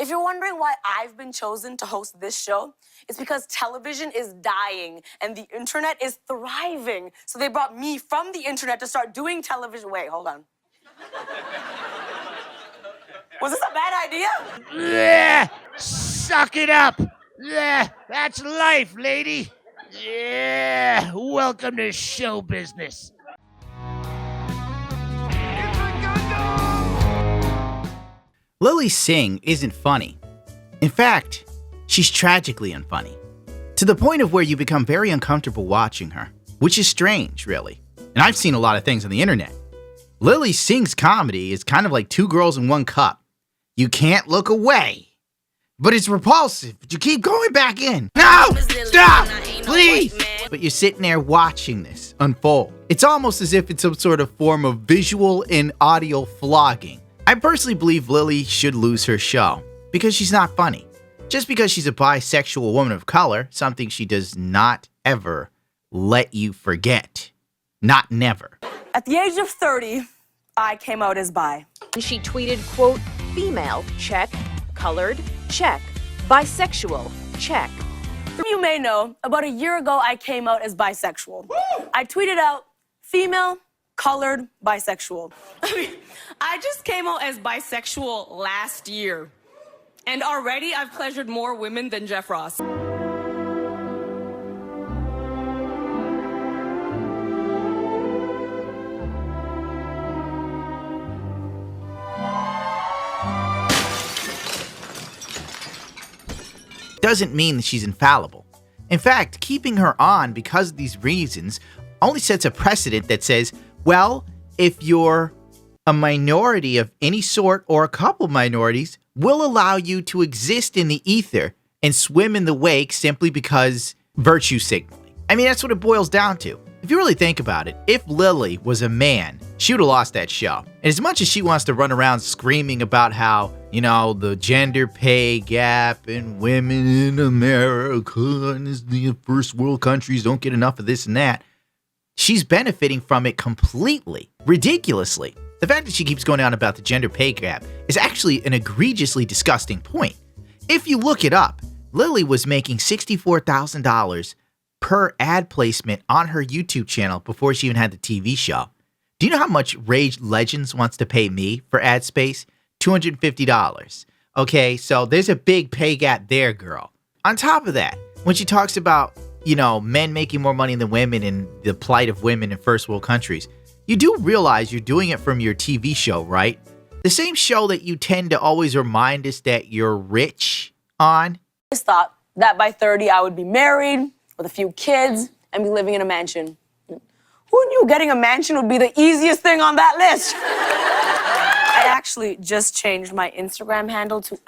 If you're wondering why I've been chosen to host this show, it's because television is dying and the internet is thriving. So they brought me from the internet to start doing television. Wait, hold on. Was this a bad idea? Yeah, suck it up. Yeah, that's life, lady. Yeah, welcome to show business. Lily Singh isn't funny. In fact, she's tragically unfunny. To the point of where you become very uncomfortable watching her, which is strange, really. And I've seen a lot of things on the internet. Lily Singh's comedy is kind of like two girls in one cup. You can't look away. But it's repulsive, but you keep going back in. No! Stop! Please! But you're sitting there watching this unfold. It's almost as if it's some sort of form of visual and audio flogging. I personally believe Lily should lose her show because she's not funny. Just because she's a bisexual woman of color, something she does not ever let you forget. Not never. At the age of 30, I came out as bi. She tweeted, quote, female, check, colored, check, bisexual, check. You may know, about a year ago, I came out as bisexual. Woo! I tweeted out, female, colored, bisexual. I just came out as bisexual last year. And already I've pleasured more women than Jeff Ross. Doesn't mean that she's infallible. In fact, keeping her on because of these reasons only sets a precedent that says, well, if you're a minority of any sort or a couple minorities, we'll allow you to exist in the ether and swim in the wake simply because virtue signaling. I mean, that's what it boils down to. If you really think about it, if Lily was a man, she would have lost that show. And as much as she wants to run around screaming about how, you know, the gender pay gap and women in America and the first world countries don't get enough of this and that, she's benefiting from it completely, ridiculously. The fact that she keeps going on about the gender pay gap is actually an egregiously disgusting point. If you look it up, Lily was making $64,000 per ad placement on her YouTube channel before she even had the TV show. Do you know how much Rage Legends wants to pay me for ad space? $250. Okay, so there's a big pay gap there, girl. On top of that, when she talks about, you know, men making more money than women and the plight of women in first world countries, you do realize you're doing it from your TV show, right? The same show that you tend to always remind us that you're rich on. I just thought that by 30, I would be married with a few kids and be living in a mansion. Who knew getting a mansion would be the easiest thing on that list? I actually just changed my Instagram handle to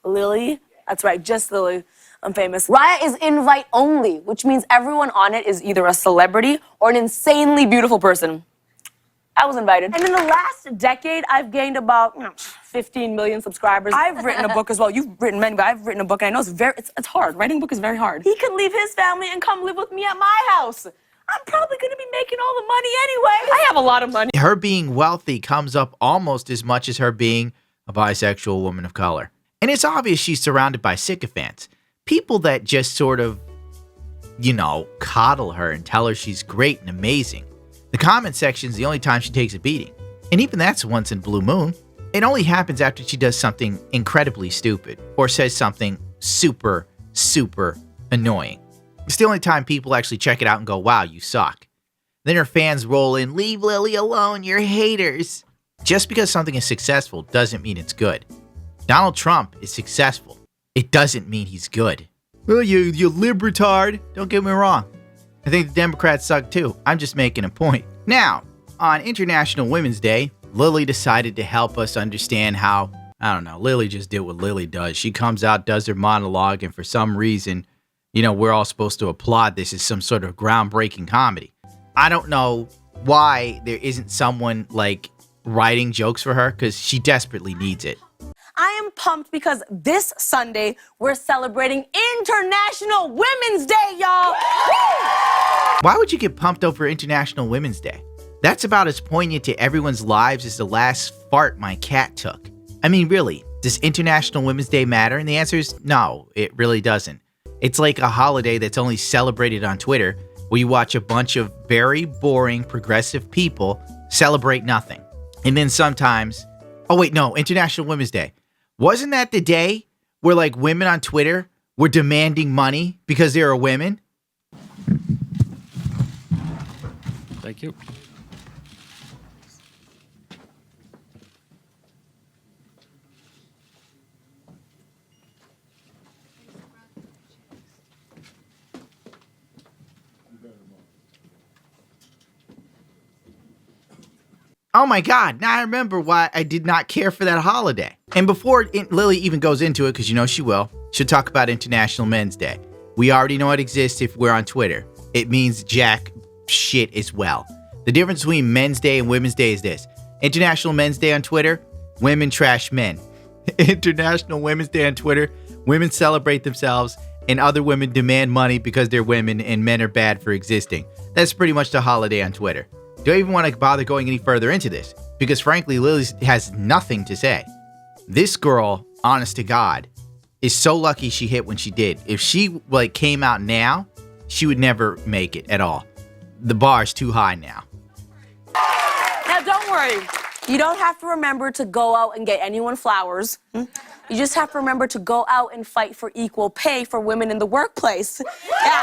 @Lily. That's right, just Lily. I'm famous. Raya is invite only, which means everyone on it is either a celebrity or an insanely beautiful person. I was invited. And in the last decade, I've gained about 15 million subscribers. I've written a book as well. You've written many, but I've written a book, and I know it's hard. Writing a book is very hard. He could leave his family and come live with me at my house. I'm probably gonna be making all the money anyway. I have a lot of money. Her being wealthy comes up almost as much as her being a bisexual woman of color. And it's obvious she's surrounded by sycophants. People that just sort of, you know, coddle her and tell her she's great and amazing. The comment section's the only time she takes a beating. And even that's once in blue moon. It only happens after she does something incredibly stupid or says something super, super annoying. It's the only time people actually check it out and go, wow, you suck. Then her fans roll in, leave Lily alone, you're haters. Just because something is successful doesn't mean it's good. Donald Trump is successful. It doesn't mean he's good. Well, you libretard. Don't get me wrong. I think the Democrats suck too. I'm just making a point. Now, on International Women's Day, Lily decided to help us understand how, I don't know, Lily just did what Lily does. She comes out, does her monologue, and for some reason, you know, we're all supposed to applaud this as some sort of groundbreaking comedy. I don't know why there isn't someone, like, writing jokes for her, because she desperately needs it. I am pumped because this Sunday, we're celebrating International Women's Day, y'all! Why would you get pumped over International Women's Day? That's about as poignant to everyone's lives as the last fart my cat took. I mean, really, Does International Women's Day matter? And the answer is no, it really doesn't. It's like a holiday that's only celebrated on Twitter, where you watch a bunch of very boring progressive people celebrate nothing. And then sometimes, oh wait, no, International Women's Day. Wasn't that the day where like women on Twitter were demanding money because they were women? Thank you. Oh my God, now I remember why I did not care for that holiday. And before Lily even goes into it, because you know she will, she'll talk about International Men's Day. We already know it exists if we're on Twitter. It means jack shit as well. The difference between Men's Day and Women's Day is this. International Men's Day on Twitter, women trash men. International Women's Day on Twitter, women celebrate themselves and other women demand money because they're women and men are bad for existing. That's pretty much the holiday on Twitter. Do I even want to bother going any further into this? Because frankly, Lily has nothing to say. This girl, honest to God, is so lucky she hit when she did. If she like came out now, she would never make it at all. The bar is too high now. Now, don't worry. You don't have to remember to go out and get anyone flowers. You just have to remember to go out and fight for equal pay for women in the workplace. Yeah.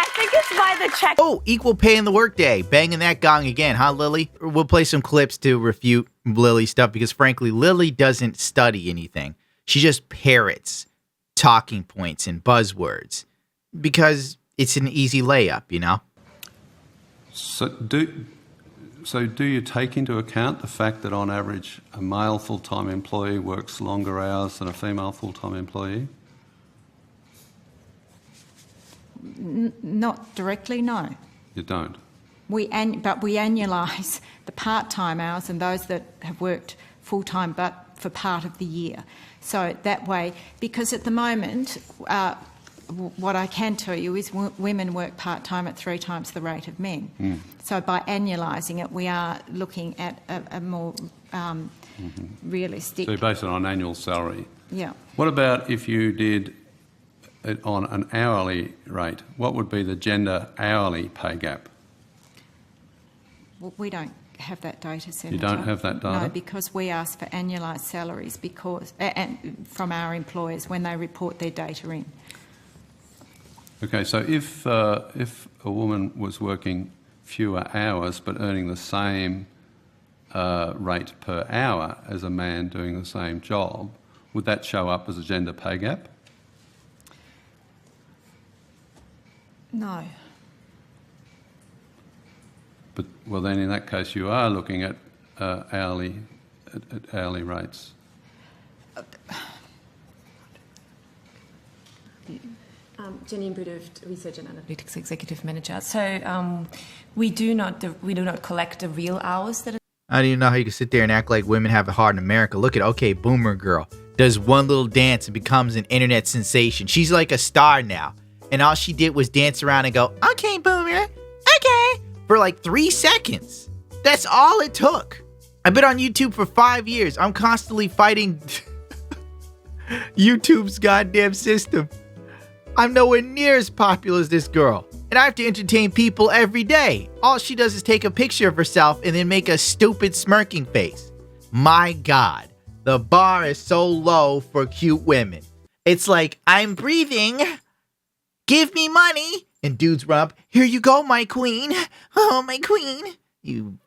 I think it's by the check. Oh, equal pay in the workday. Banging that gong again, huh, Lily? We'll play some clips to refute Lily's stuff because, frankly, Lily doesn't study anything. She just parrots talking points and buzzwords because it's an easy layup, you know? So do you take into account the fact that, on average, a male full-time employee works longer hours than a female full-time employee? Not directly, no. You don't? But we annualise the part-time hours and those that have worked full-time but for part of the year. So that way, because at the moment, what I can tell you is women work part-time at 3 times the rate of men. So by annualising it, we are looking at a more realistic... So you base it on annual salary? Yeah. What about if you did it on an hourly rate? What would be the gender hourly pay gap? Well, we don't have that data, Senator. You don't have that data? No, because we ask for annualised salaries because from our employers when they report their data in. Okay, so if a woman was working fewer hours but earning the same rate per hour as a man doing the same job, would that show up as a gender pay gap? No. But well, then in that case, you are looking at hourly rates. Jenny Imbudu, Research and Analytics Executive Manager. So we do not collect the real hours that. I don't even know how you can sit there and act like women have it hard in America. Look at OK Boomer Girl does one little dance and becomes an internet sensation. She's like a star now, and all she did was dance around and go, "Okay, Boomer, okay," for like 3 seconds. That's all it took. I've been on YouTube for 5 years. I'm constantly fighting YouTube's goddamn system. I'm nowhere near as popular as this girl. And I have to entertain people every day. All she does is take a picture of herself and then make a stupid smirking face. My God, the bar is so low for cute women. It's like, I'm breathing. Give me money. And dudes run up, here you go, my queen. Oh, my queen. You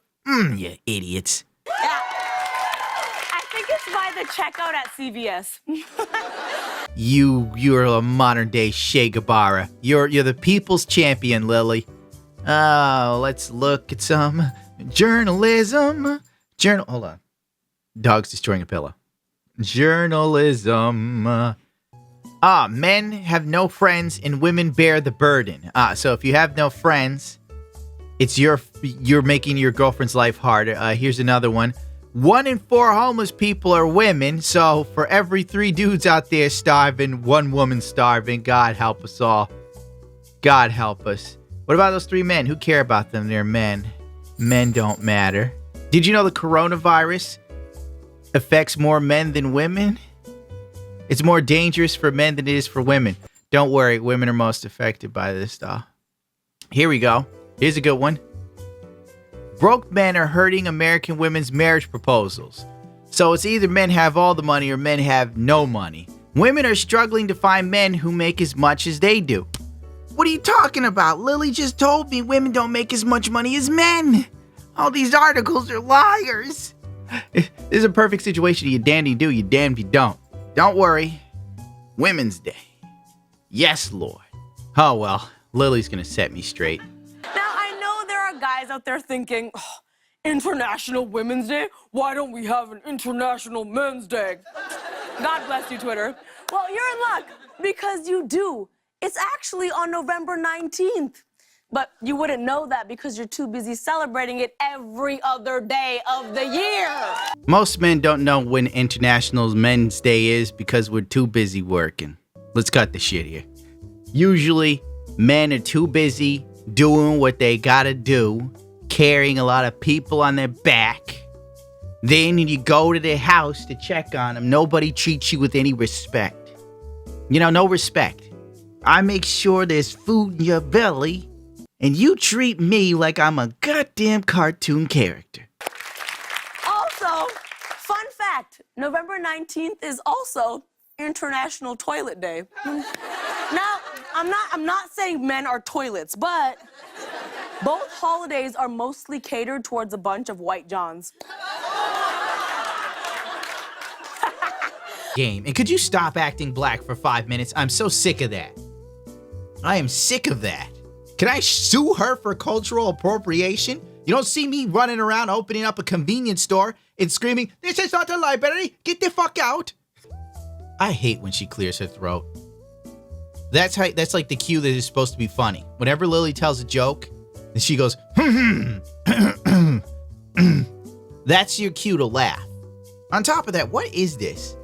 idiots. I think it's by the checkout at CVS. You're a modern day Che Guevara. You're the people's champion, Lily. Oh, let's look at some journalism. Hold on. Dog's destroying a pillow. Journalism. Men have no friends and women bear the burden. So if you have no friends, it's you're making your girlfriend's life harder. Here's another one. 1 in 4 homeless people are women, so for every 3 dudes out there starving, 1 woman starving. God help us all. God help us. What about those 3 men? Who care about them? They're men. Men don't matter. Did you know the coronavirus affects more men than women? It's more dangerous for men than it is for women. Don't worry, women are most affected by this stuff. Here we go. Here's a good one. Broke men are hurting American women's marriage proposals. So it's either men have all the money or men have no money. Women are struggling to find men who make as much as they do. What are you talking about? Lily just told me women don't make as much money as men. All these articles are liars. This is a perfect situation. You damned you do, you damned you don't. Don't worry. Women's Day. Yes, Lord. Oh well, Lily's gonna set me straight. Now, I know there are guys out there thinking, oh, International Women's Day? Why don't we have an International Men's Day? God bless you, Twitter. Well, you're in luck, because you do. It's actually on November 19th. But you wouldn't know that because you're too busy celebrating it every other day of the year. Most men don't know when International Men's Day is because we're too busy working. Let's cut the shit here. Usually, men are too busy doing what they gotta do, carrying a lot of people on their back. Then you go to their house to check on them. Nobody treats you with any respect. You know, no respect. I make sure there's food in your belly, and you treat me like I'm a goddamn cartoon character. Also, fun fact, November 19th is also International Toilet Day. Now, I'm not saying men are toilets, but both holidays are mostly catered towards a bunch of white Johns. Game. And could you stop acting black for 5 minutes? I'm so sick of that. I am sick of that. Can I sue her for cultural appropriation? You don't see me running around opening up a convenience store and screaming, "This is not a library, get the fuck out." I hate when she clears her throat. That's like the cue that is supposed to be funny. Whenever Lily tells a joke, and she goes, that's your cue to laugh. On top of that, what is this?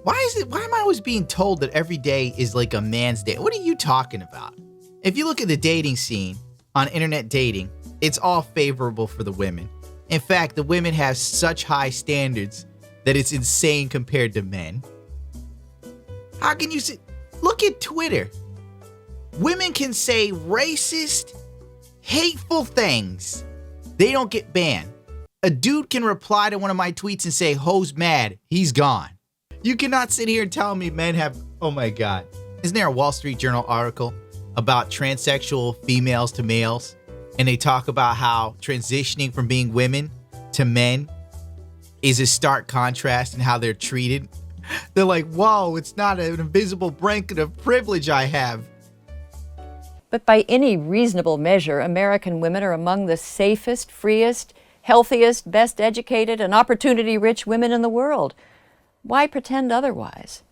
Why am I always being told that every day is like a man's day? What are you talking about? If you look at the dating scene on internet dating, it's all favorable for the women. In fact, the women have such high standards that it's insane compared to men. How can you say? Look at Twitter. Women can say racist, hateful things. They don't get banned. A dude can reply to one of my tweets and say, "Ho's mad, he's gone." You cannot sit here and tell me men have, oh my God. Isn't there a Wall Street Journal article about transsexual females to males? And they talk about how transitioning from being women to men is a stark contrast in how they're treated. They're like, whoa, it's not an invisible blanket of privilege I have. But by any reasonable measure, American women are among the safest, freest, healthiest, best educated, and opportunity-rich women in the world. Why pretend otherwise?